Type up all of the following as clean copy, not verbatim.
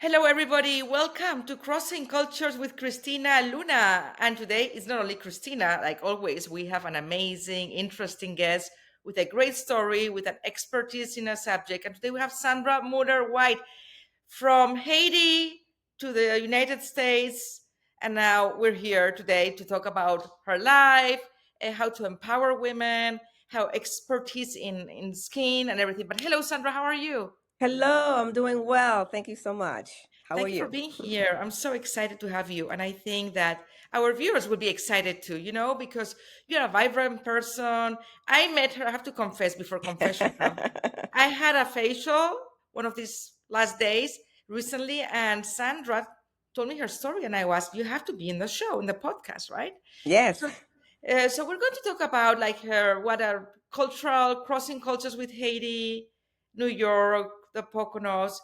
Hello, everybody. Welcome to Crossing Cultures with Christina Luna. And today it's not only Christina, like always, we have an amazing, interesting guest with a great story, with an expertise in a subject. And today we have Sandra Muller-White from Haiti to the United States. And now we're here today to talk about her life, how to empower women, how expertise in skin and everything. But hello, Sandra, how are you? Hello, I'm doing well. Thank you so much. How are Thank you for you? being here. I'm so excited to have you. And I think that our viewers would be excited too, because you're a vibrant person. I met her, I have to confess before confession now. I had a facial one of these last days recently, and Sandra told me her story, and I was, you have to be in the show, in the podcast, right? Yes. So, so we're going to talk about like what are cultural crossing cultures with Haiti, New York, the Poconos,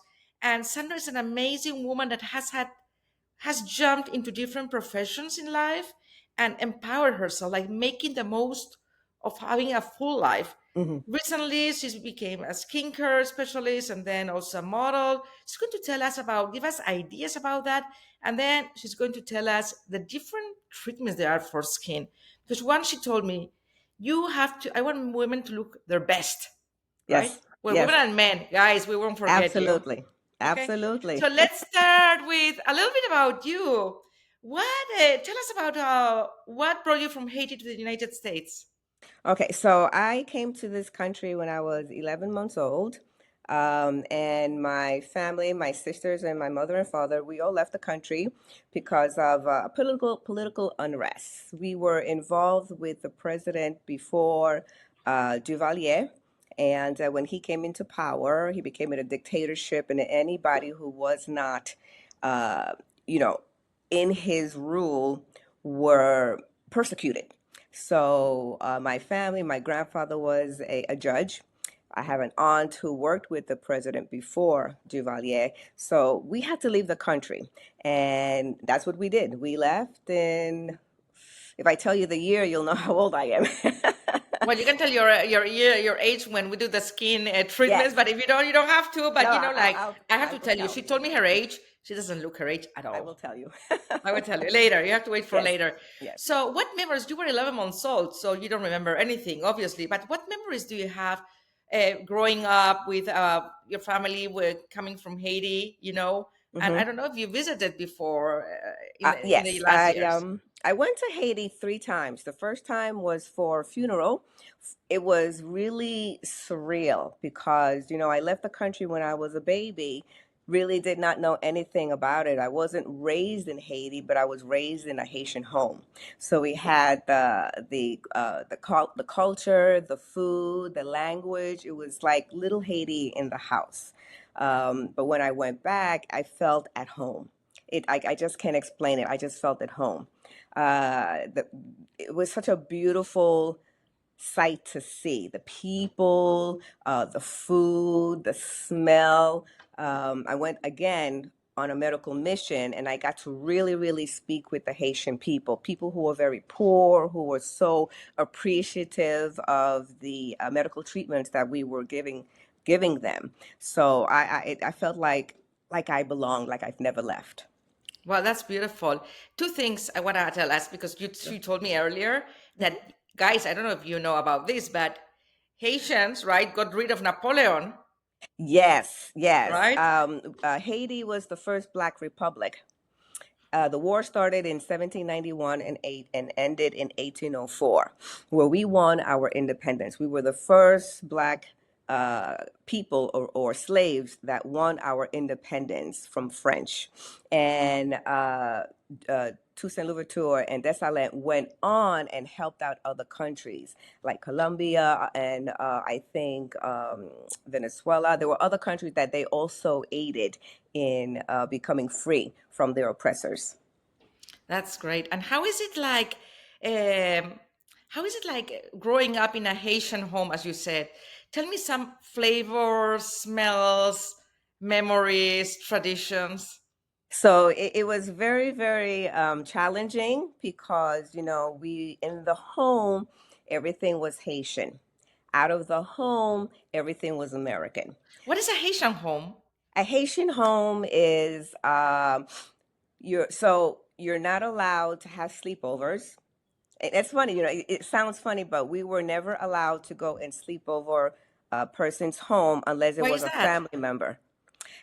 and Sandra is an amazing woman that has jumped into different professions in life and empowered herself, like making the most of having a full life. hmm Recently, she became a skincare specialist and then also a model. She's going to tell us give us ideas about that. And then she's going to tell us the different treatments there are for skin. Because once she told me, I want women to look their best, right? Yes. Well, women Yes. and men, guys, we won't forget you. Absolutely. Okay, so Absolutely. let's start with a little bit about you. Tell us about what brought you from Haiti to the United States? Okay, so I came to this country when I was 11 months old. And my family, my sisters, and my mother and father, we all left the country because of political unrest. We were involved with the president before Duvalier, and when he came into power, he became a dictatorship, and anybody who was not, uh, you know, in his rule were persecuted. So my family, my grandfather was a judge. I have an aunt who worked with the president before Duvalier. So we had to leave the country. And that's what we did. We left, and if I tell you the year, you'll know how old I am. Well, you can tell your age when we do the skin Yes. treatments, but if you don't have to. No, But like I have I to will tell you, tell she you. told me her age. She doesn't look her age at I will all. tell you. I will tell you later. You have to wait for Yes. later. Yes. So, what memories? You were 11 months old, so you don't remember anything, obviously. But what memories do you have growing up with your family, coming from Haiti? And I hmm don't know if you visited before in the Yes, last years. I went to Haiti 3 times. The first time was for a funeral. It was really surreal because I left the country when I was a baby. Really did not know anything about it. I wasn't raised in Haiti, but I was raised in a Haitian home. So we had the culture, the food, the language. It was like little Haiti in the house. But when I went back, I felt at home. I just can't explain it. I just felt at home. The, it was such a beautiful sight to see. The people, the food, the smell. I went again on a medical mission, and I got to really, really speak with the Haitian people who were very poor, who were so appreciative of the medical treatments that we were giving them. So I felt like I belonged, like I've never left. Well, that's beautiful. Two things I want to tell us because you told me earlier that, guys, I don't know if you know about this, but Haitians, right, got rid of Napoleon, Yes, yes. right? Haiti was the first Black republic. The war started in 1791 and ended in 1804, where we won our independence. We were the first Black people or slaves that won our independence from French. And Toussaint Louverture and Dessalines went on and helped out other countries like Colombia and I think Venezuela. There were other countries that they also aided in becoming free from their oppressors. That's great. And how is it like? How is it like growing up in a Haitian home, as you said? Tell me some flavors, smells, memories, traditions. So it was very, very challenging because, we in the home, everything was Haitian. Out of the home, everything was American. What is a Haitian home? A Haitian home is you're not allowed to have sleepovers. It's funny, it sounds funny, but we were never allowed to go and sleep over a person's home unless it Why was is a that? family member.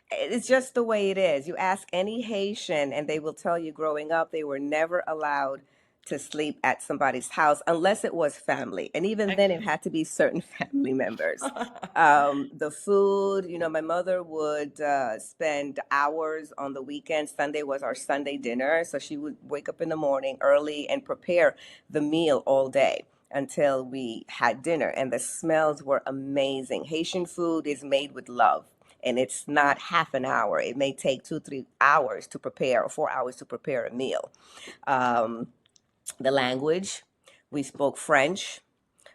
It's just the way it is. You ask any Haitian, and they will tell you growing up, they were never allowed to sleep at somebody's house unless it was family. And even then, it Okay. had to be certain family members. The food, my mother would spend hours on the weekend. Sunday was our Sunday dinner. So she would wake up in the morning early and prepare the meal all day until we had dinner. And the smells were amazing. Haitian food is made with love, and it's not half an hour. It may take 2, 3 hours to prepare, or 4 hours to prepare a meal. Um, the language, we spoke French,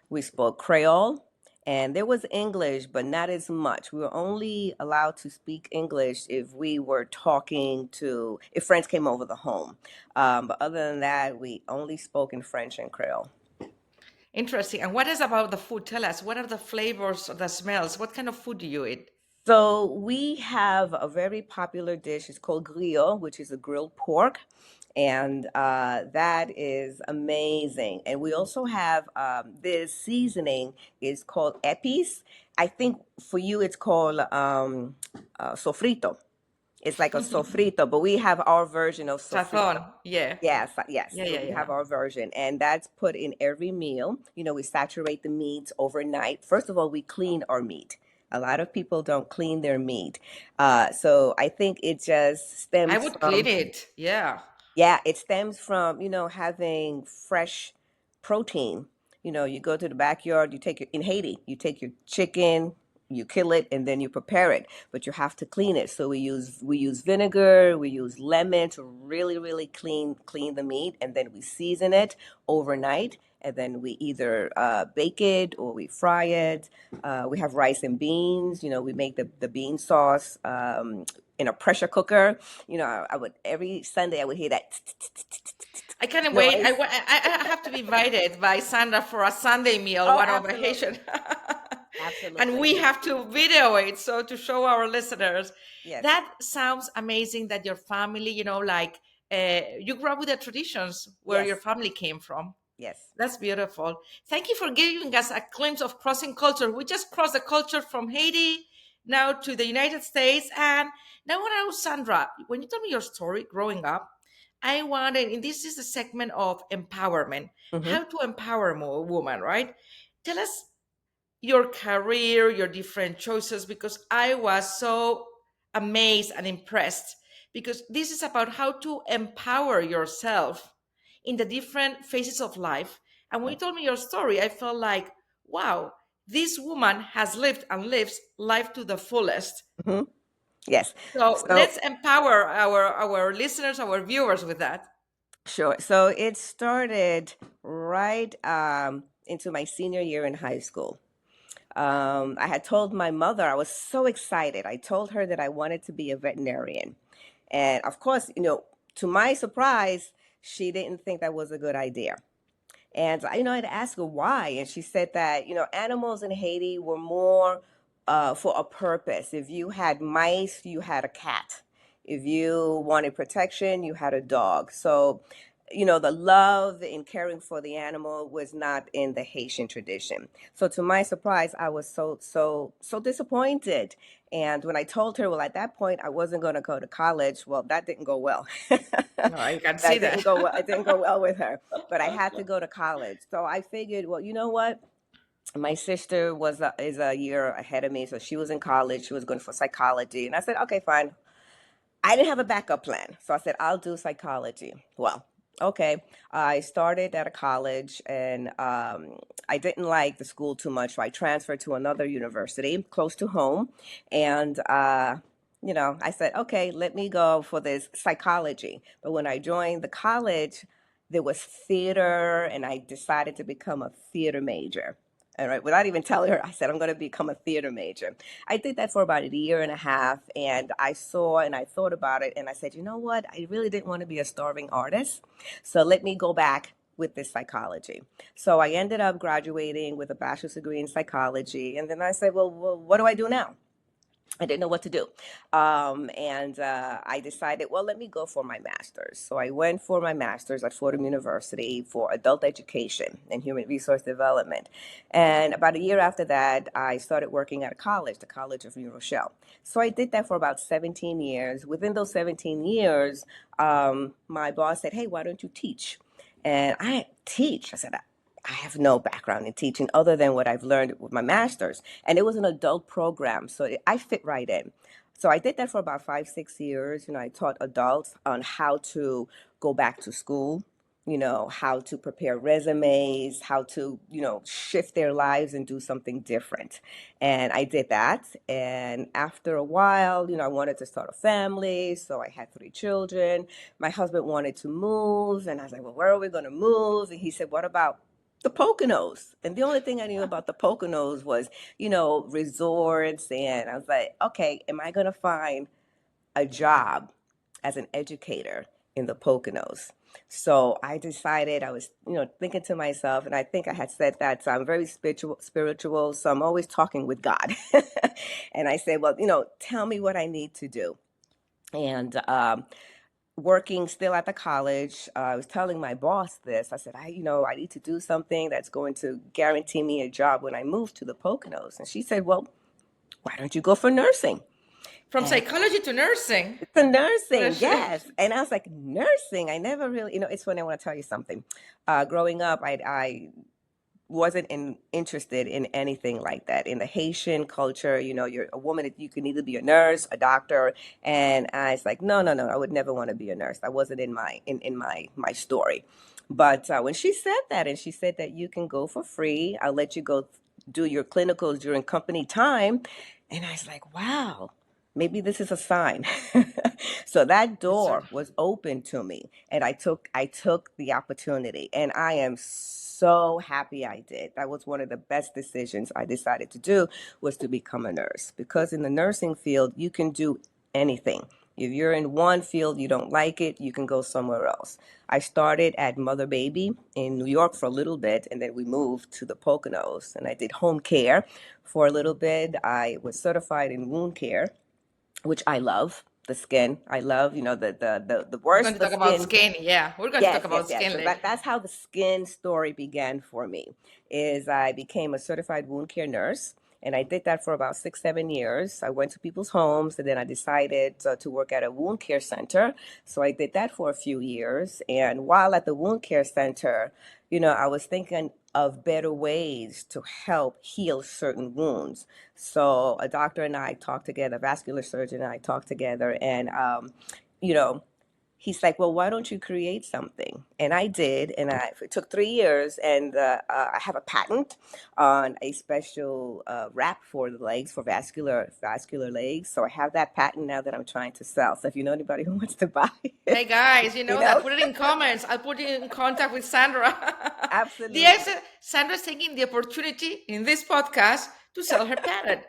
we spoke Creole, and there was English, but not as much. We were only allowed to speak English if we were talking to, if friends came over the home. But other than that, we only spoke in French and Creole. Interesting. And what is about the food? Tell us, what are the flavors, the smells? What kind of food do you eat? So we have a very popular dish. It's called griot, which is a grilled pork, and that is amazing. And we also have this seasoning is called epis. I think for you it's called sofrito. It's like a sofrito, but we have our version of sofrito. Sazon. Yeah. Yes, yes. Yeah, So yeah, we have yeah. our version, and that's put in every meal. We saturate the meats overnight. First of all, we clean our meat. A lot of people don't clean their meat. So I think it just I stems would clean from, it. Yeah. yeah, it stems from, having fresh protein. You go to the backyard, in Haiti, you take your chicken, you kill it, and then you prepare it, but you have to clean it. So we use vinegar, we use lemon to really, really clean the meat, and then we season it overnight, and then we either bake it or we fry it. We have rice and beans. We make the bean sauce in a pressure cooker. I would every Sunday I would hear that I can't wait. noise. I have to be invited by Sandra for a Sunday meal, Oh, one of the Haitian. absolutely, And absolutely. we have to video it so to show our listeners. Yes, That sounds amazing that your family, like you grew up with the traditions where your yes, family came from. yes. That's beautiful. Thank you for giving us a glimpse of crossing culture. We just crossed the culture from Haiti now to the United States. And now I want to know, Sandra, when you told me your story growing up, I wanted, and this is a segment of empowerment, Hmm. how to empower a woman, right? Tell us your career, your different choices, because I was so amazed and impressed because this is about how to empower yourself in the different phases of life. And when you told me your story, I felt like, wow, this woman has lived and lives life to the fullest. Hmm. Yes. So So let's empower our listeners, our viewers with that. sure. So it started right into my senior year in high school. I had told my mother, I was so excited. I told her that I wanted to be a veterinarian. And of course, to my surprise, she didn't think that was a good idea. And I'd ask her why, and she said that animals in Haiti were more for a purpose. If you had mice, you had a cat. If you wanted protection, you had a dog. So, the love and caring for the animal was not in the Haitian tradition. So, to my surprise, I was so disappointed. And when I told her, well, at that point, I wasn't going to go to college, well, that didn't go well. No, I can see That didn't that. go well. It didn't go well with her, but I had to go to college. So I figured, well, you know what? My sister is a year ahead of me, so she was in college. She was going for psychology, and I said, okay, fine. I didn't have a backup plan, so I said, I'll do psychology. Well, okay. I started at a college, and I didn't like the school too much, so I transferred to another university close to home, and I said, okay, let me go for this psychology. But when I joined the college, there was theater, and I decided to become a theater major. All right, without even telling her, I said, I'm going to become a theater major. I did that for about a year and a half, and I saw and I thought about it, and I said, you know what? I really didn't want to be a starving artist. So let me go back with this psychology. So I ended up graduating with a bachelor's degree in psychology, and then I said, well, what do I do now? I didn't know what to do. And I decided, well, let me go for my master's. So I went for my master's at Fordham University for adult education and human resource development. And about a year after that, I started working at a college, the College of New Rochelle. So I did that for about 17 years. Within those 17 years, my boss said, hey, why don't you teach? And I teach. I said, I have no background in teaching other than what I've learned with my master's. And it was an adult program, so I fit right in. So I did that for about 5, 6 years. I taught adults on how to go back to school, how to prepare resumes, how to, shift their lives and do something different. And I did that. And after a while, I wanted to start a family. So I had 3 children. My husband wanted to move. And I was like, well, where are we going to move? And he said, what about the Poconos? And the only thing I knew about the Poconos was, resorts. And I was like, okay, am I going to find a job as an educator in the Poconos? So I decided, I was, thinking to myself, and I think I had said that, so I'm very spiritual, so I'm always talking with God. And I said, well, tell me what I need to do. And working still at the college, I was telling my boss this. I said, I need to do something that's going to guarantee me a job when I move to the Poconos. And she said, well, why don't you go for nursing? From And psychology to nursing. for What a nursing, shift. yes. And I was like, nursing? I never really, it's funny. I want to tell you something. Growing up, I wasn't interested in anything like that. In the Haitian culture, you're a woman, you can either be a nurse, a doctor, and I was like, no, no, no, I would never want to be a nurse. That wasn't in my story. But when she said that, and she said that you can go for free, I'll let you go do your clinicals during company time, and I was like, wow. Maybe this is a sign. So that It's a- door was open to me, and I took the opportunity, and I am so happy I did. That was one of the best decisions I decided to do, was to become a nurse, because in the nursing field you can do anything. If you're in one field, you don't like it, you can go somewhere else. I started at Mother Baby in New York for a little bit, and then we moved to the Poconos, and I did home care for a little bit. I was certified in wound care, which I love. The skin, I love. The We're worse going to the talk about skin. skin. Yeah, we're going to talk Yes, yes, about yes. skin So later. that's how the skin story began for me. Is I became a certified wound care nurse, and I did that for about 6, 7 years. I went to people's homes, and then I decided to work at a wound care center. So I did that for a few years. And while at the wound care center, I was thinking of better ways to help heal certain wounds. So a doctor and I talked together, a vascular surgeon and I talked together, and you know he's like, well, why don't you create something? And I did, and it took 3 years, and I have a patent on a special wrap for the legs, for vascular legs. So I have that patent now that I'm trying to sell. So if you know anybody who wants to buy Hey it, guys, you you know that. know, Put it in comments. I'll put you in contact with Sandra. Yes, absolutely, Sandra's taking the opportunity in this podcast to sell her patent.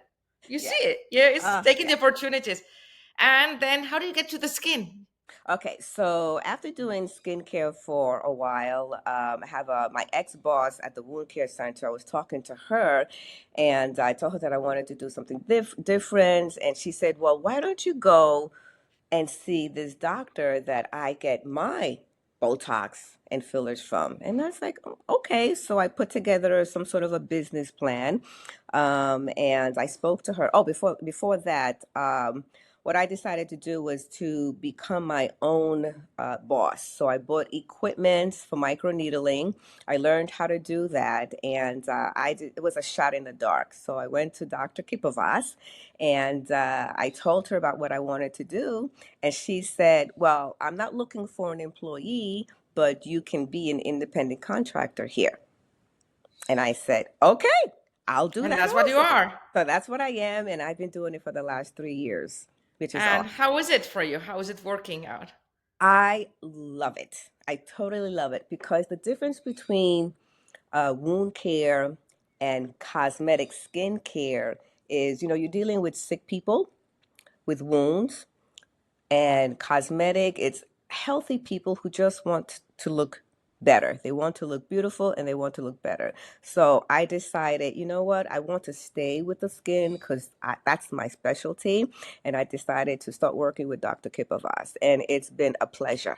You see yes, it? Yeah, it's taking the yes. opportunities. And then how do you get to the skin? Okay, so after doing skincare for a while, I have my ex boss at the wound care center. I was talking to her, and I told her that I wanted to do something different. And she said, well, why don't you go and see this doctor that I get my Botox and fillers from? And I was like, "Oh, okay." So I put together some sort of a business plan, and I spoke to her. Oh, before that, what I decided to do was to become my own boss. So I bought equipment for microneedling. I learned how to do that, and it was a shot in the dark. So I went to Dr. Kipovas, and I told her about what I wanted to do, and she said, well, I'm not looking for an employee, but you can be an independent contractor here. And I said, okay, I'll do And that that's what you also. are. So that's what I am, and I've been doing it for the last 3 years, which is And awesome. how is it for you? How is it working out? I love it. I totally love it, because the difference between wound care and cosmetic skin care is, you're dealing with sick people with wounds, and cosmetic, it's healthy people who just want to look better. They want to look beautiful and they want to look better. So I decided, you know what? I want to stay with the skin because that's my specialty. And I decided to start working with Dr. Kippa Voss. And it's been a pleasure.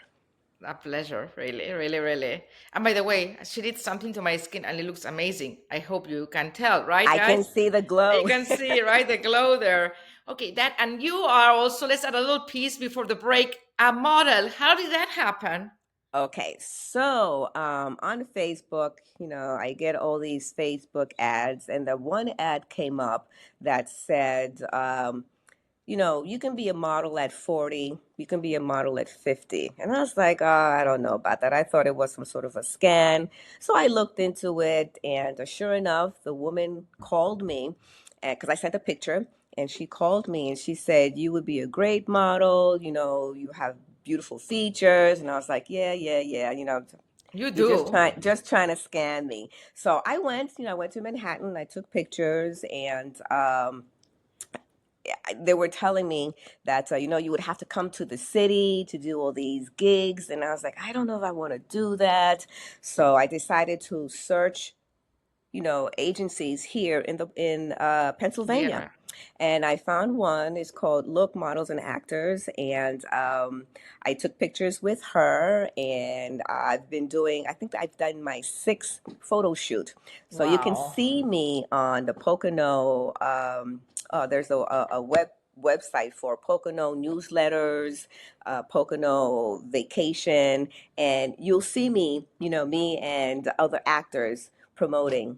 A pleasure, really, really, really. And by the way, she did something to my skin and it looks amazing. I hope you can tell, right, I can guys? see the You glow. can see, right, the glow there. Okay, that, and you are also, let's add a little piece before the break, a model. How did that happen? Okay, so on Facebook, I get all these Facebook ads, and the one ad came up that said, you can be a model at 40, you can be a model at 50. And I was like, oh, I don't know about that. I thought it was some sort of a scam. So I looked into it, and sure enough, the woman called me because I sent a picture, and she called me and she said, you would be a great model, you have beautiful features. And I was like, yeah, yeah, yeah, You you're do. just trying to scan me. So I went to Manhattan, I took pictures, and they were telling me that you would have to come to the city to do all these gigs, and I was like, I don't know if I want to do that. So I decided to search agencies here in Pennsylvania, Yeah. and I found one. It's called Look Models and Actors, and I took pictures with her, and I think I've done my sixth photo shoot. So you can Wow. see me on the Pocono. There's a website for Pocono newsletters, Pocono vacation, and you'll see me, me and other actors promoting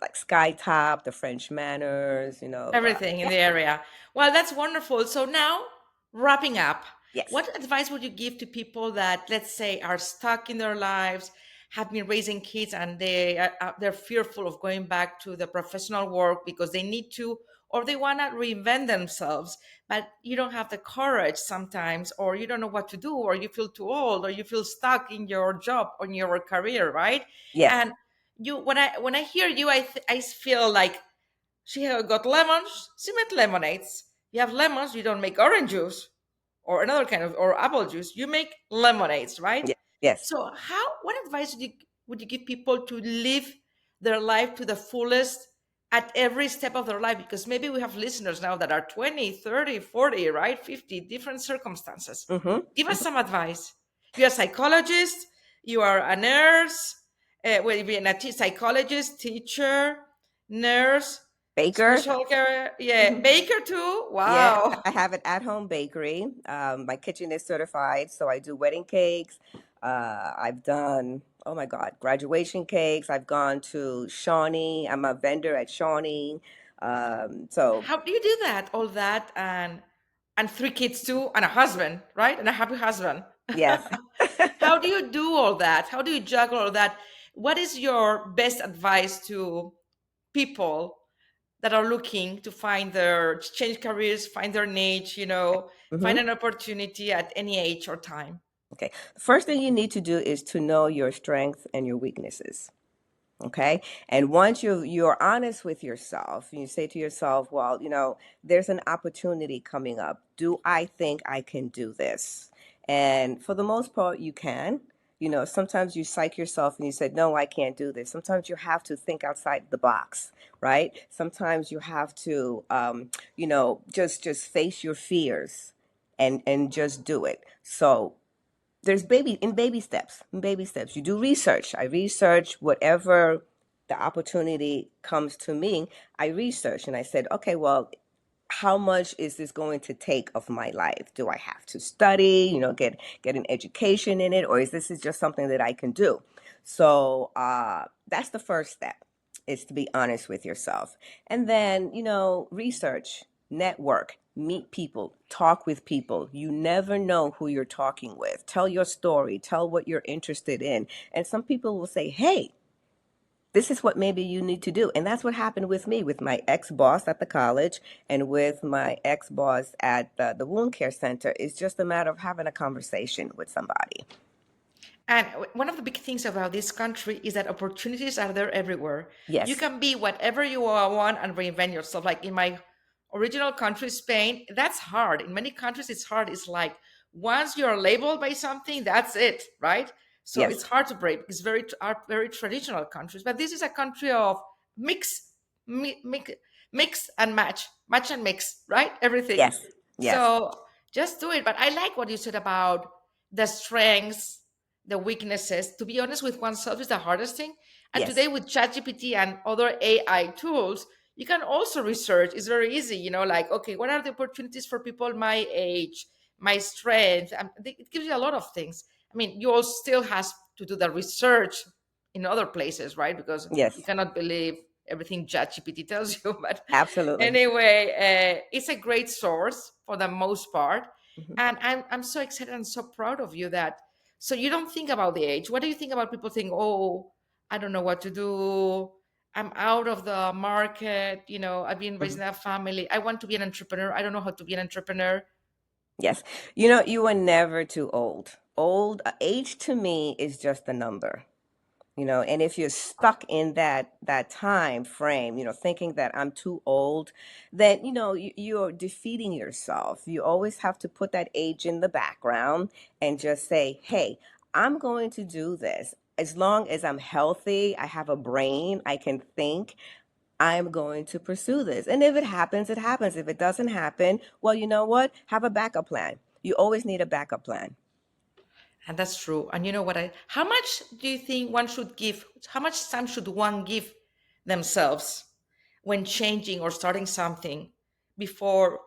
like Skytop, the French Manners, Everything in yeah, the area. Well, that's wonderful. So now, wrapping up, yes. what advice would you give to people that, let's say, are stuck in their lives, have been raising kids, and they're fearful of going back to the professional work because they need to, or they want to reinvent themselves, but you don't have the courage sometimes, or you don't know what to do, or you feel too old, or you feel stuck in your job or in your career, right? Yes. And when I hear you, I feel like she got lemons, she made lemonades. You have lemons, you don't make orange juice or another kind of or apple juice. You make lemonades, right? Yes. Yes. So what advice would you give people to live their life to the fullest at every step of their life? Because maybe we have listeners now that are 20, 30, 40, right? 50, different circumstances. Mm-hmm. Give us some advice. You're a psychologist, you are a nurse, well, you're a psychologist, teacher, nurse, Baker. special care, yeah, Mhm. baker too. Yeah, Wow. I have an at-home bakery. My kitchen is certified, so I do wedding cakes. I've done, oh my God, graduation cakes. I've gone to Shawnee. I'm a vendor at Shawnee. So How do you do that? All that and three kids too, and a husband, right? And a happy husband. yes. How do you do all that? How do you juggle all that? What is your best advice to people that are looking to find their change careers, find their niche, find hmm an opportunity at any age or time? Okay. The first thing you need to do is to know your strengths and your weaknesses. Okay. And once you're honest with yourself, you say to yourself, well, there's an opportunity coming up. Do I think I can do this? And for the most part, you can. Sometimes you psych yourself and you said, no, I can't do this. Sometimes you have to think outside the box, right? Sometimes you have to, just face your fears and just do it. So there's baby steps. You do research. I research whatever the opportunity comes to me. I research and I said, okay, well, how much is this going to take of my life? Do I have to study, get an education in it, or is this is just something that I can do? So that's the first step, is to be honest with yourself. And then, research, network, meet people, talk with people. You never know who you're talking with. Tell your story, tell what you're interested in. And some people will say, hey, this is what maybe you need to do. And that's what happened with me, with my ex-boss at the college and with my ex-boss at the wound care center. It's just a matter of having a conversation with somebody. And one of the big things about this country is that opportunities are there everywhere. You Yes. can be whatever you want and reinvent yourself. Like in my original country, Spain, that's hard. In many countries, it's hard. It's like once you're labeled by something, that's it, right? So it's Yes. hard to break. It's are very traditional countries, but this is a country of mix, mix, mix and match and mix, right? Everything. Yes. Yes. So just do it. But I like what you said about the strengths, the weaknesses. To be honest with oneself is the hardest thing. And Yes. today with ChatGPT and other AI tools, you can also research. It's very easy, like, okay, what are the opportunities for people my age, my strength? And it gives you a lot of things. I mean, you all still has to do the research in other places, right? Because you Yes. cannot believe everything ChatGPT tells you. But Absolutely. anyway, it's a great source for the most part. Mhm. And I'm so excited and so proud of you that. So you don't think about the age. What do you think about people think, oh, I don't know what to do. I'm out of the market. I've been Mhm. raising a family. I want to be an entrepreneur. I don't know how to be an entrepreneur. Yes. You are never too old. Age to me is just a number. And if you're stuck in that time frame, thinking that I'm too old, then you're defeating yourself. You always have to put that age in the background and just say, hey, I'm going to do this as long as I'm healthy, I have a brain, I can think. I'm going to pursue this. And if it happens, it happens. If it doesn't happen, well, you know what? Have a backup plan. You always need a backup plan. And that's true. And you know what? How much do you think one should give? How much time should one give themselves when changing or starting something before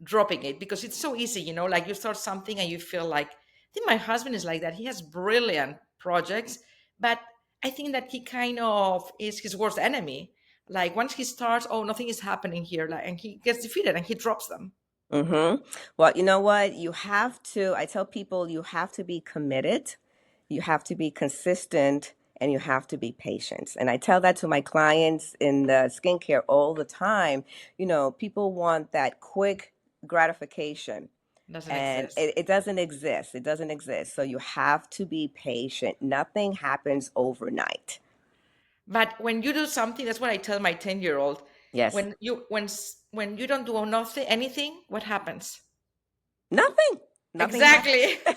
dropping it? Because it's so easy, like you start something and you feel like, I think my husband is like that. He has brilliant projects, but I think that he kind of is his worst enemy. Like once he starts, oh, nothing is happening here. Like, and he gets defeated and he drops them. Well, you know what? I tell people you have to be committed, you have to be consistent, and you have to be patient. And I tell that to my clients in the skincare all the time. People want that quick gratification, Doesn't and exist. it doesn't exist. It doesn't exist. So you have to be patient. Nothing happens overnight. But when you do something, that's what I tell my 10-year-old. Yes. When you don't do nothing anything, what happens? Nothing. Nothing happens. Exactly.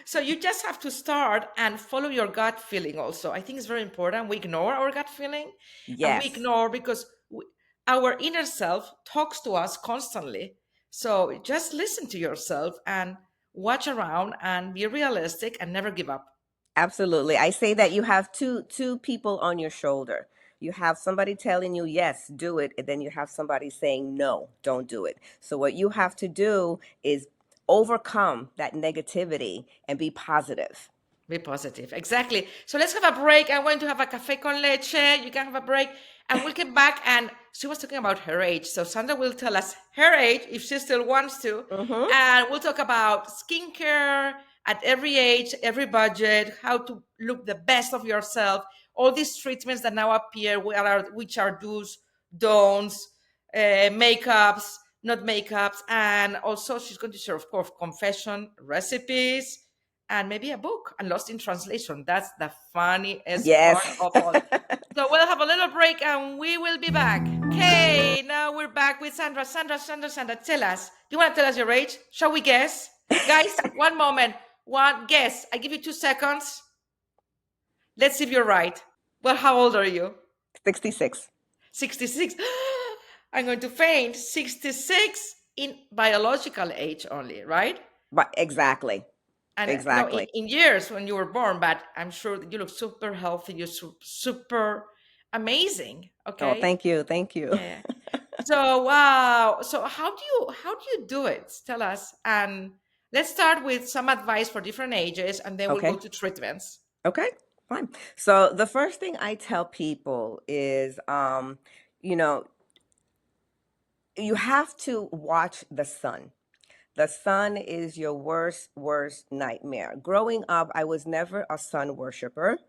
So you just have to start and follow your gut feeling also. I think it's very important. We ignore our gut feeling and we Yes. ignore because our inner self talks to us constantly. So just listen to yourself and watch around and be realistic and never give up. Absolutely. I say that you have two people on your shoulder. You have somebody telling you, yes, do it, and then you have somebody saying, no, don't do it. So what you have to do is overcome that negativity and be positive. Be positive. Exactly. So let's have a break. I'm going to have a cafe con leche. You can have a break. And we'll get back. And she was talking about her age. So Sandra will tell us her age if she still wants to. Mm-hmm. And we'll talk about skincare at every age, every budget, how to look the best of yourself, all these treatments that now appear, which are do's, don'ts, makeups, not makeups. And also, she's going to share, of course, confession, recipes, and maybe a book and lost in translation. That's the funniest Yes. part of all. So we'll have a little break and we will be back. Okay, now we're back with Sandra. Sandra, tell us. Do you want to tell us your age? Shall we guess? Guys, one moment. One guess. I give you 2 seconds. Let's see if you're right. Well, how old are you? 66. 66. I'm going to faint. 66 in biological age only, right? But exactly. And no, in, Exactly. in years when you were born, but I'm sure that you look super healthy. You're super amazing. Oh, Okay. thank you. Thank you. Yeah. So wow. So how do you do it? Tell us. And let's start with some advice for different ages, and then we'll go Okay. to treatments. Okay. Fine. So the first thing I tell people is, you know, you have to watch the sun. The sun is your worst nightmare. Growing up, I was never a sun worshiper.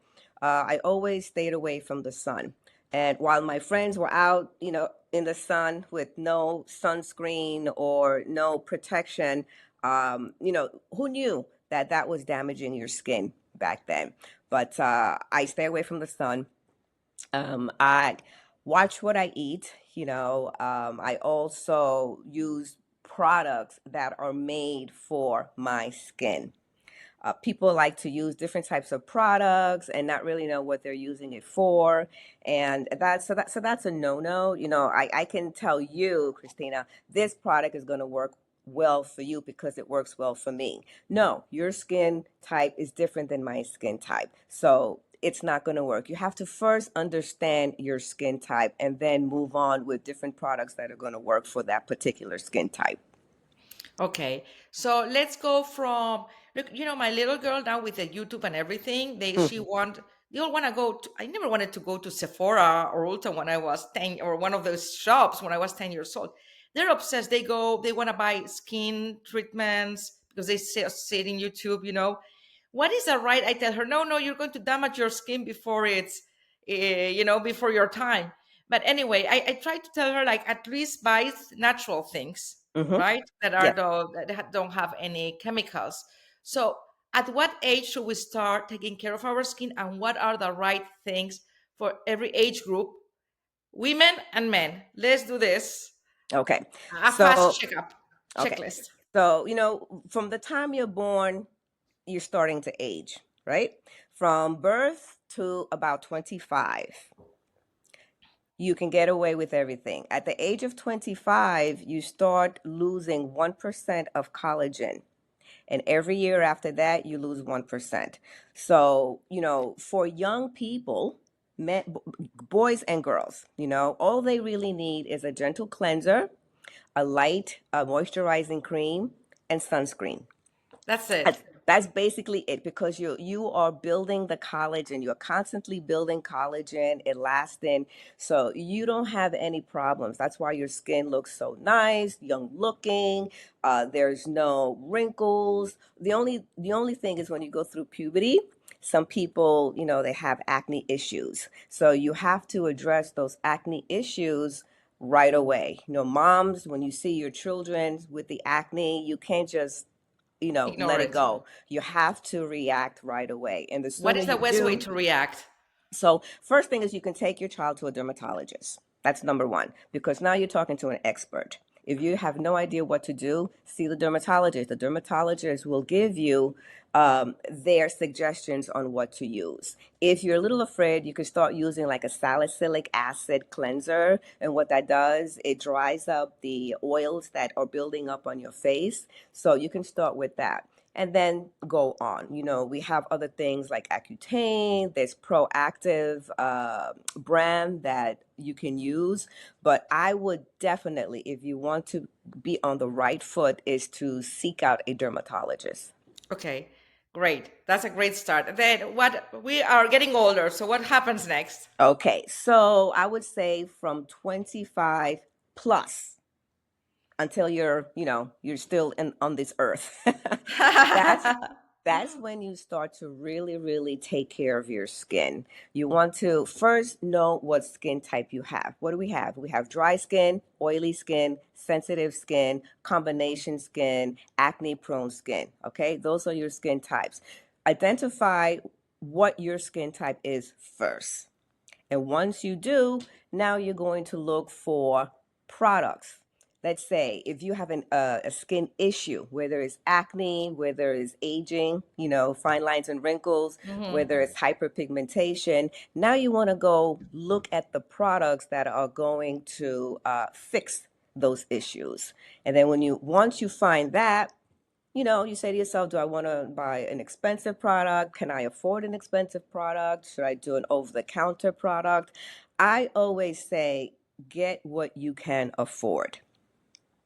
I always stayed away from the sun. And while my friends were out, in the sun with no sunscreen or no protection, who knew that that was damaging your skin back then? But I stay away from the sun. I watch what I eat. I also use products that are made for my skin. People like to use different types of products and not really know what they're using it for, and that's a no-no. I can tell you, Christina, this product is going to work well for you because it works well for me. No, your skin type is different than my skin type, so it's not going to work. You have to first understand your skin type and then move on with different products that are going to work for that particular skin type. Okay, so let's go from look. My little girl now with the YouTube and everything. Mhm. They all want to go. I never wanted to go to Sephora or Ulta when I was 10, or one of those shops when I was 10 years old. They're obsessed. They go. They want to buy skin treatments because they see it in YouTube. What is that right? I tell her, no, no, you're going to damage your skin before before your time. But anyway, I try to tell her, like, at least buy natural things, Mhm. right? Yeah. Don't have any chemicals. So, at what age should we start taking care of our skin, and what are the right things for every age group, women and men? Let's do this. Okay. A fast So checkup okay. checklist. So from the time you're born, you're starting to age, right? From birth to about 25, you can get away with everything. At the age of 25, you start losing 1% of collagen. And every year after that, you lose 1%. So, for young people, boys and girls, all they really need is a gentle cleanser, a light moisturizing cream, and sunscreen. That's That's, it. that's basically it, because you are building the collagen. You're constantly building collagen, elastin, so you don't have any problems. That's why your skin looks so nice, young looking. There's no wrinkles. The only thing is when you go through puberty, some people, they have acne issues. So you have to address those acne issues right away. Moms, when you see your children with the acne, you can't just Ignore let it it. go. You have to react right away. And the What sooner is the you best way do, to react? so first thing is you can take your child to a dermatologist. That's number one, because now you're talking to an expert. If you have no idea what to do, see the dermatologist. The dermatologist will give you their suggestions on what to use. If you're a little afraid, you can start using like a salicylic acid cleanser. And what that does, it dries up the oils that are building up on your face. So you can start with that and then go on. We have other things like Accutane. There's Proactive brand that you can use, but I would definitely, if you want to be on the right foot, is to seek out a dermatologist. Okay, great. That's a great start. Then what we are getting older, so what happens next? Okay, so I would say from 25 plus until you're still on this earth. that's that's when you start to really, really take care of your skin. You want to first know what skin type you have. What do we have? We have dry skin, oily skin, sensitive skin, combination skin, acne prone skin. Okay, those are your skin types. Identify what your skin type is first. And once you do, now you're going to look for products. Let's say if you have a skin issue, whether it's acne, whether it's aging, fine lines and wrinkles, Hmm. whether it's hyperpigmentation, now you want to go look at the products that are going to fix those issues. And then once you find that, you say to yourself, do I want to buy an expensive product? Can I afford an expensive product? Should I do an over the counter product? I always say, get what you can afford.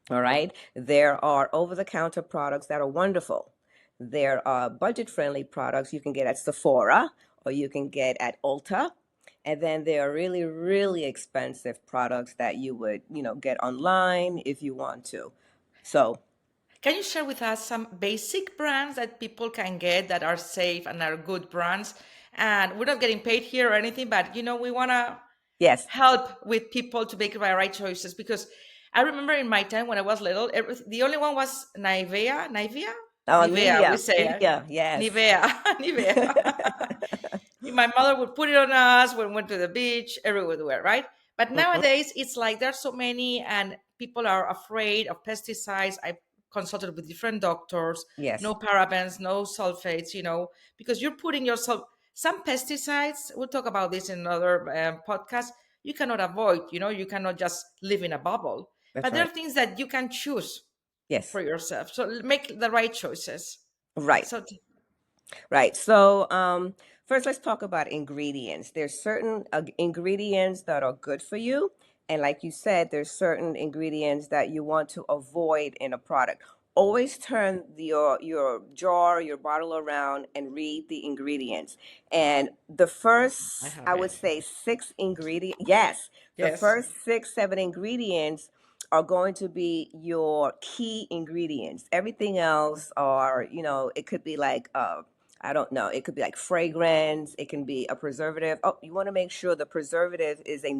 All right. There are over the counter products that are wonderful. There are budget friendly products you can get at Sephora or you can get at Ulta. And then there are really, really expensive products that you would, get online if you want to. So, Can you share with us some basic brands that people can get that are safe and are good brands? And we're not getting paid here or anything, but we want to yes. help with people to make the right choices, because I remember in my time when I was little, the only one was Oh, Nivea. We Nivea, say Nivea, yes. Nivea, Nivea. My mother would put it on us when we went to the beach, everywhere, right? But Mhm. nowadays, it's like there's so many, and people are afraid of pesticides. consulted with different doctors, Yes, no parabens, no sulfates, because you're putting yourself, some pesticides, we'll talk about this in another podcast, you cannot avoid, you cannot just live in a bubble. that's But there are right. things that you can choose Yes, for yourself. So make the right choices. right. So, Right. So, first, let's talk about ingredients. There's certain ingredients that are good for you, and like you said, there's certain ingredients that you want to avoid in a product. Always turn your jar, your bottle around, and read the ingredients. And the I first, have I would it. say, six ingredients. Yes, the Yes. first six, seven ingredients are going to be your key ingredients. Everything else are, it could be like I don't know. It could be like fragrance. It can be a preservative. Oh, you want to make sure the preservative is a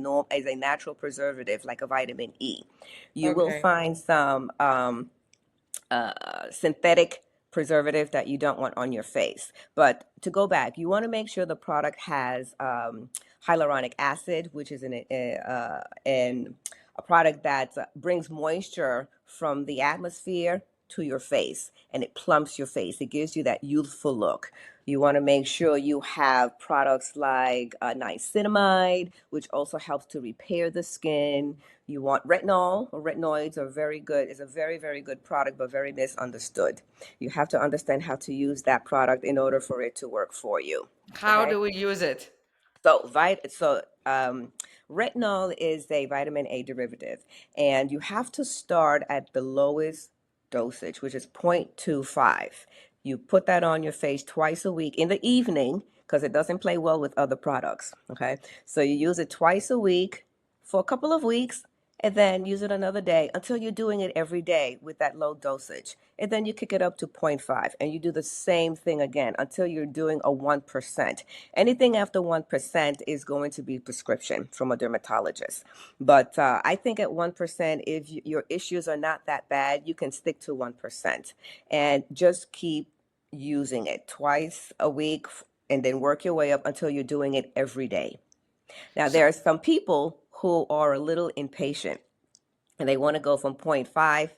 natural preservative, like a vitamin E. You will Okay. find some synthetic preservative that you don't want on your face. But to go back, you want to make sure the product has hyaluronic acid, which is an a product that brings moisture from the atmosphere to your face, and it plumps your face. It gives you that youthful look. You want to make sure you have products like niacinamide, which also helps to repair the skin. You want retinol or retinoids are very good. It's a very, very good product, but very misunderstood. You have to understand how to use that product in order for it to work for you. How Okay. do we use it? So retinol is a vitamin A derivative, and you have to start at the lowest dosage, which is 0.25. You put that on your face twice a week in the evening because it doesn't play well with other products. Okay, so you use it twice a week for a couple of weeks, and then use it another day until you're doing it every day with that low dosage. And then you kick it up to zero point 0.5, and you do the same thing again until you're doing a 1%. Anything after 1% is going to be prescription from a dermatologist. But I think at 1%, if your issues are not that bad, you can stick to 1% and just keep using it twice a week, and then work your way up until you're doing it every day. Now, So, there are some people who are a little impatient, and they want to go from point 0.5,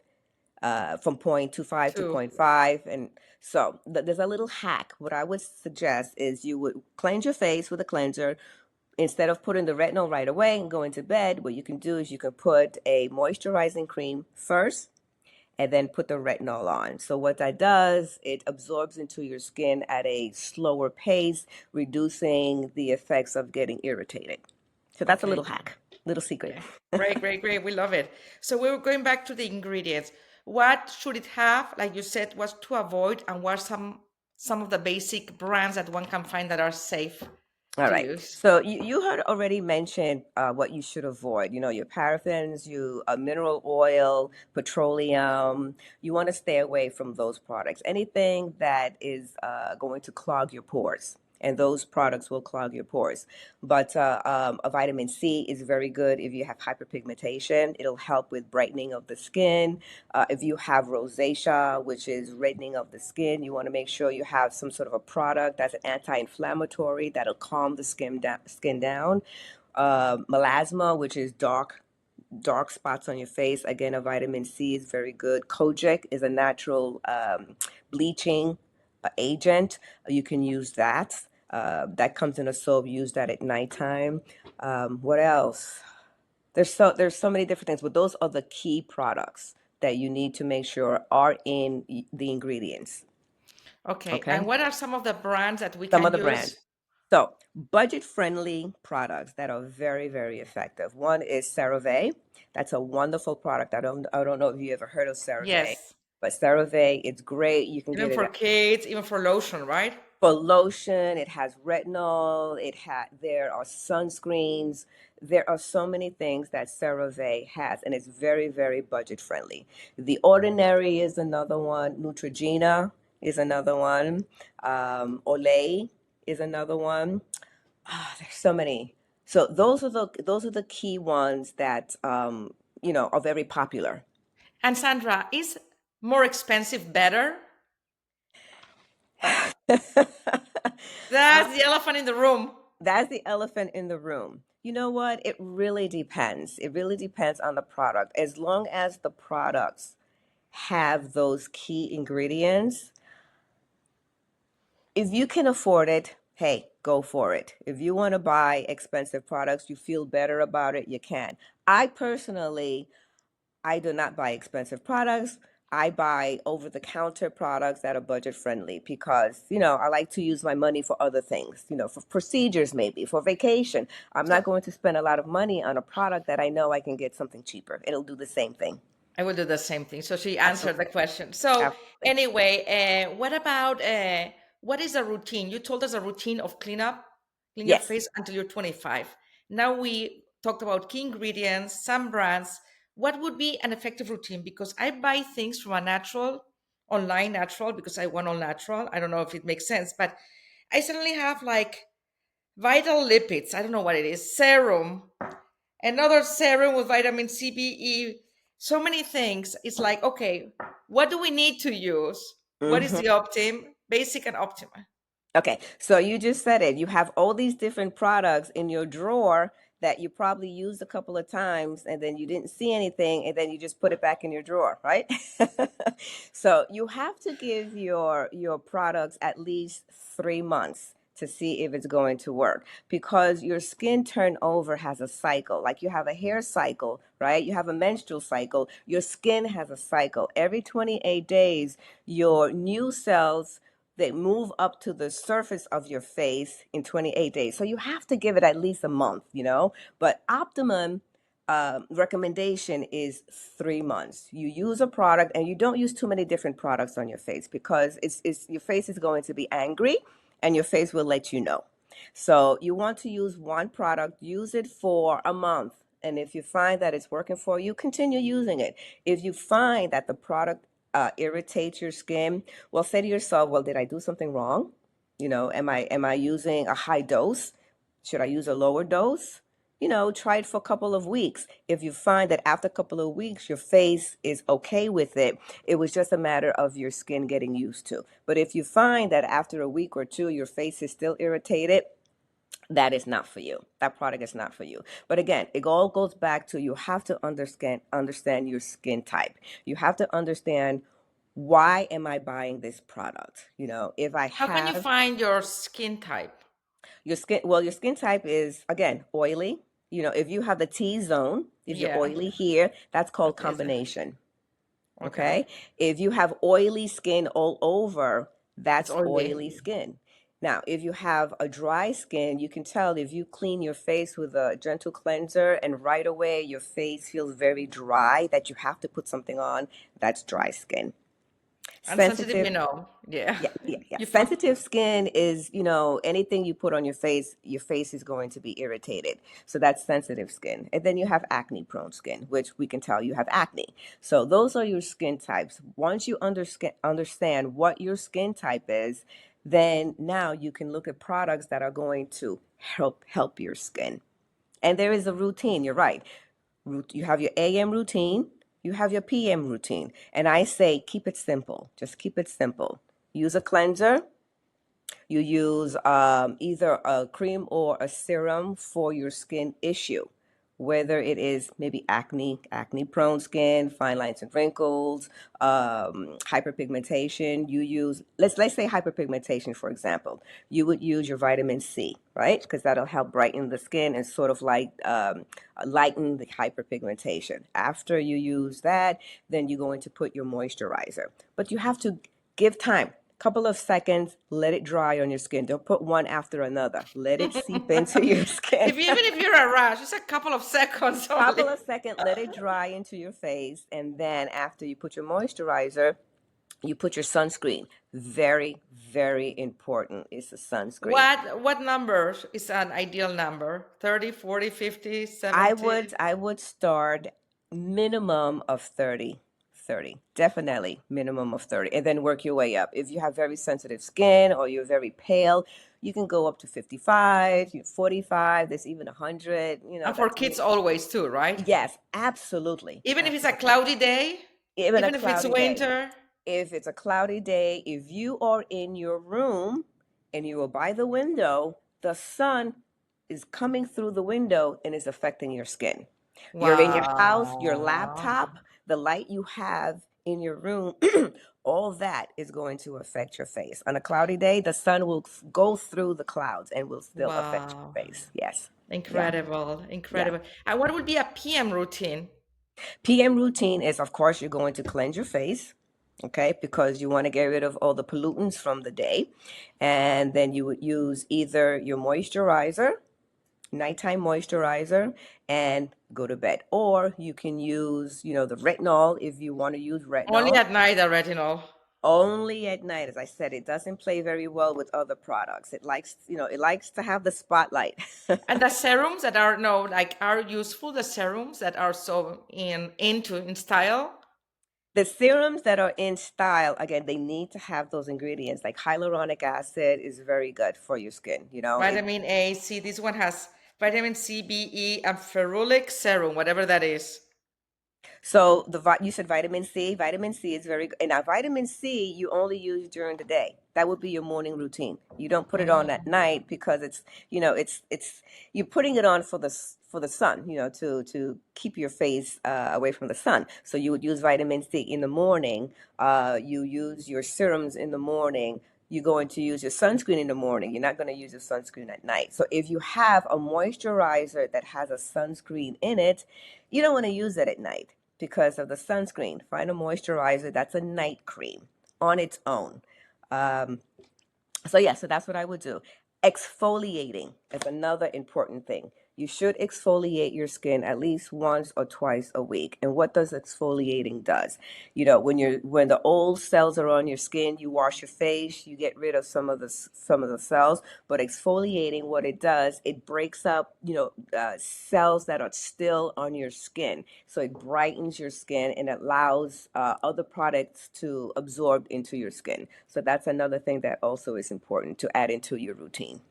from 0.25 to zero two. point 0.5. And so there's a little hack. What I would suggest is you would cleanse your face with a cleanser. Instead of putting the retinol right away and going to bed, what you can do is you can put a moisturizing cream first and then put the retinol on. So what that does, it absorbs into your skin at a slower pace, reducing the effects of getting irritated. So that's a little Okay. hack, little secret. Okay. Great, great, great. We love it. So we were going back to the ingredients. What should it have? Like you said, what to avoid, and what are some of the basic brands that one can find that are safe All to right. use? So you had already mentioned what you should avoid. Your paraffins, mineral oil, petroleum. You want to stay away from those products. Anything that is going to clog your pores. And those products will clog your pores. But a vitamin C is very good if you have hyperpigmentation. It'll help with brightening of the skin. If you have rosacea, which is reddening of the skin, you want to make sure you have some sort of a product that's an anti-inflammatory that'll calm the skin down. Melasma, which is dark spots on your face. Again, a vitamin C is very good. Kojic is a natural bleaching agent. You can use that. That comes in a soap. Use that at nighttime. What else? There's so many different things, but those are the key products that you need to make sure are in the ingredients. Okay. Okay, And what are some of the brands that we some can of the brands. use? So budget-friendly products that are very, very effective. One is CeraVe. That's a wonderful product. I don't know if you ever heard of CeraVe, Yes. but CeraVe, it's great. You can Even get it for kids, even for lotion, right? for lotion. It has retinol. There are sunscreens. There are so many things that CeraVe has, and it's very, very budget friendly. The Ordinary is another one. Neutrogena is another one. Olay is another one. There's so many. So those are the key ones that are very popular. And Sandra, is more expensive better? That's the elephant in the room. That's the elephant in the room. You know what? It really depends. It really depends on the product. As long as the products have those key ingredients. If you can afford it, hey, go for it. If you want to buy expensive products, you feel better about it, you can. I personally, I do not buy expensive products. I buy over the counter products that are budget friendly because, I like to use my money for other things, for procedures, maybe for vacation. I'm So not going to spend a lot of money on a product that I know I can get something cheaper. It'll do the same thing. I will do the same thing. So she answered the Absolutely. question. So Absolutely. anyway, what about what is a routine? You told us a routine of cleanup, clean your Yes. face until you're 25. Now we talked about key ingredients, some brands. What would be an effective routine? Because I buy things from a natural, online natural, because I want all natural. I don't know if it makes sense, but I suddenly have like vital lipids. I don't know what it is, serum, another serum with vitamin C, B, E, so many things. It's like, okay, what do we need to use? What is Hmm. the basic and optimal? Okay, so you just said it. You have all these different products in your drawer that you probably used a couple of times and then you didn't see anything and then you just put it back in your drawer, right? So you have to give your products at least 3 months to see if it's going to work because your skin turnover has a cycle. Like you have a hair cycle, right? You have a menstrual cycle. Your skin has a cycle. Every 28 days, your new cells they move up to the surface of your face in 28 days. So you have to give it at least a month. But optimum recommendation is 3 months. You use a product and you don't use too many different products on your face because it's your face is going to be angry and your face will let you know. So you want to use one product, use it for a month. And if you find that it's working for you, continue using it. If you find that the product irritates your skin, well, say to yourself, well, did I do something wrong? Am I using a high dose? Should I use a lower dose? Try it for a couple of weeks. If you find that after a couple of weeks your face is okay with it, it was just a matter of your skin getting used to. But if you find that after a week or two your face is still irritated, that is not for you. That product is not for you. But again, it all goes back to you have to understand your skin type. You have to understand why am I buying this product? If I How can you have find your skin type? your skin, well, your skin type is again oily. If you have the T zone, if you're Yeah. oily here, that's called Okay. combination. Okay. Okay. If you have oily skin all over, It's that's oily. oily skin. Now, if you have a dry skin, you can tell if you clean your face with a gentle cleanser and right away your face feels very dry that you have to put something on, that's dry skin. And sensitive, Sensitive, yeah. yeah, yeah, yeah. You found Sensitive skin is, anything you put on your face is going to be irritated. So that's sensitive skin. And then you have acne prone skin, which we can tell you have acne. So those are your skin types. Once you understand what your skin type is, then now you can look at products that are going to help your skin. And there is a routine, you're right. You have your AM routine, you have your PM routine. And I say keep it simple. Just keep it simple. Use a cleanser. You use either a cream or a serum for your skin issue, whether it is maybe acne prone skin, fine lines and wrinkles, hyperpigmentation. You use let's say hyperpigmentation for example. You would use your vitamin C, right? Because that'll help brighten the skin and sort of like lighten the hyperpigmentation. After you use that, then you're going to put your moisturizer. But you have to give time. Couple of seconds, let it dry on your skin. Don't put one after another. Let it seep into your skin. if even if you're a rash, it's a couple of seconds Couple only. of seconds, let it dry into your face, and then after you put your moisturizer, you put your sunscreen. Very, very important is the sunscreen. What number is an ideal number? 30, 40, 50, I 70? would I would start minimum of 30. 30. Definitely minimum of 30 and then work your way up. If you have very sensitive skin or you're very pale, you can go up to 55, 45, there's even 100, And for that's kids me. always too, right? Yes, absolutely. Even if it's a Absolutely. cloudy day, Even a even if it's cloudy day. winter. If it's a cloudy day, if you are in your room and you are by the window, the sun is coming through the window and is affecting your skin. You're in your house, your Wow. laptop, the light you have in your room, all that is going to affect your face. On a cloudy day, the sun will go through the clouds and will still affect Wow. your face. Yes. Yeah. Incredible. Yeah. Incredible. And what would be a PM routine? PM routine is, of course, you're going to cleanse your face, okay, because you want to get rid of all the pollutants from the day. And then you would use either your moisturizer, nighttime moisturizer, and go to bed. Or you can use, the retinol if you want to use Only retinol. at night, the retinol. Only at night, as I said, it doesn't play very well with other products. It likes to have the spotlight. And the serums that are no, like are useful, the serums that are so in style. The serums that are in style, again, they need to have those ingredients. Like hyaluronic acid is very good for your skin. Vitamin A, C. This one has vitamin C, B, E, and ferulic serum, whatever that is. So you said vitamin C. Vitamin C is very good. And now vitamin C you only use during the day. That would be your morning routine. You don't put it on at Mm. night because it's you're putting it on for the sun. To keep your face away from the sun. So you would use vitamin C in the morning. You use your serums in the morning. You're going to use your sunscreen in the morning. You're not going to use your sunscreen at night. So if you have a moisturizer that has a sunscreen in it, you don't want to use it at night because of the sunscreen. Find a moisturizer that's a night cream on its own. Um, so that's what I would do. Exfoliating is another important thing. You should exfoliate your skin at least once or twice a week. And what does exfoliating does? When the old cells are on your skin, you wash your face, you get rid of some of the cells. But exfoliating, what it does, it breaks up cells that are still on your skin. So it brightens your skin and allows other products to absorb into your skin. So that's another thing that also is important to add into your routine.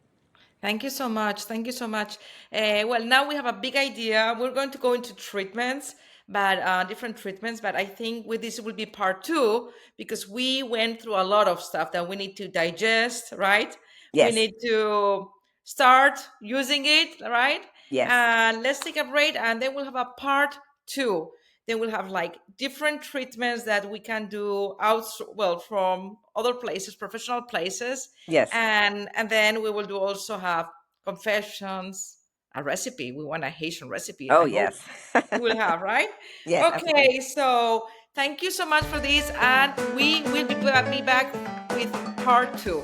Thank you so much. Thank you so much. Well, now we have a big idea. We're going to go into treatments, but different treatments. But I think with this will be part two because we went through a lot of stuff that we need to digest, right? We Yes, need to start using it, right? yes, And let's take a break, and then we'll have a part two. Then we'll have like different treatments that we can do out, well, from other places, professional places, yes. and then we will do also have confessions, a recipe. We want a Haitian recipe. Oh, I hope yes. we will have, right? Yes, absolutely. Okay, so thank you so much for this, and we will be back with part two.